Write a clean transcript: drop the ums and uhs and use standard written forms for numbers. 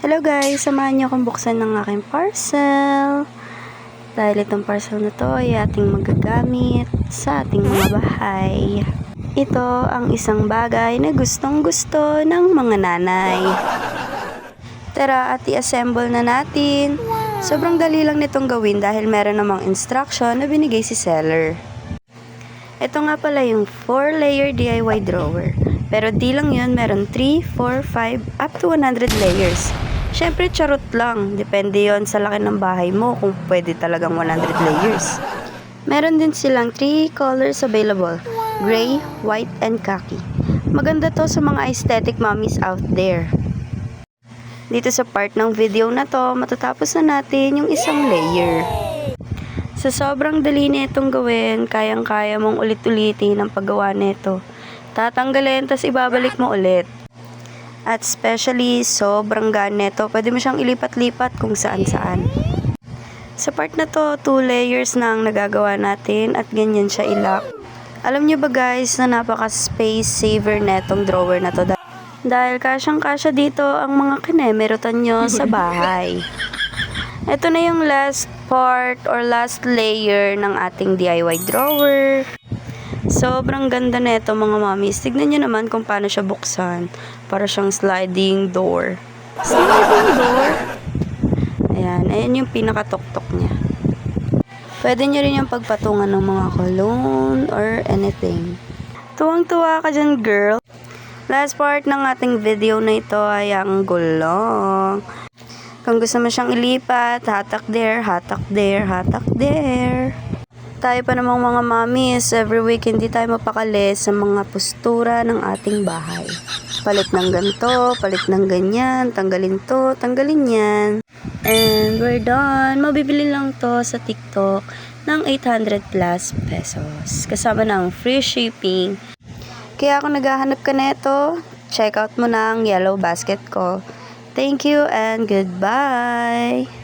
Hello guys, samahan niyo akong buksan ng aking parcel. Dahil itong parcel na to ay ating magagamit sa ating mga bahay. Ito ang isang bagay na gustong gusto ng mga nanay. Tara at i-assemble na natin. Sobrang dali lang nitong gawin dahil meron namang instruction na binigay si seller. Ito nga pala yung 4-layer DIY drawer. Pero di lang yun, meron 3, 4, 5, up to 100 layers. Siyempre, charot lang. Depende yon sa laki ng bahay mo kung pwede talagang 100 layers. Meron din silang 3 colors available. Gray, white, and khaki. Maganda to sa mga aesthetic mommies out there. Dito sa part ng video na to, matatapos na natin yung isang layer. Sa sobrang dali nitong gawin, kayang-kaya mong ulit-ulitin ang paggawa nito. Tatanggalin, tas ibabalik mo ulit. At especially, sobrang gaan nito. Pwede mo siyang ilipat-lipat kung saan-saan. Sa part na to, 2 layers na ang nagagawa natin at ganyan siya ilak. Alam nyo ba guys na napaka-space saver netong drawer na to? Dahil kasyang-kasya dito ang mga kinemerutan nyo sa bahay. Ito na yung last part or last layer ng ating DIY drawer. Sobrang ganda nito mga mommies. Tignan nyo naman kung paano siya buksan. Para siyang sliding door. Sliding door? Ayan yung pinakatuktok niya. Pwede nyo rin yung pagpatungan ng mga cologne or anything. Tuwang-tuwa ka dyan, girl. Last part ng ating video na ito ay ang gulong. Kung gusto mo siyang ilipat, hatak there, hatak there, hatak there. Tayo pa namang mga mommies, every week hindi tayo mapakali sa mga postura ng ating bahay. Palit ng ganito, palit ng ganyan, tanggalin to, tanggalin yan. And we're done. Mabibili lang to sa TikTok ng 800 plus pesos. Kasama ng free shipping. Kaya kung naghahanap ka neto, check out mo na ang yellow basket ko. Thank you and goodbye!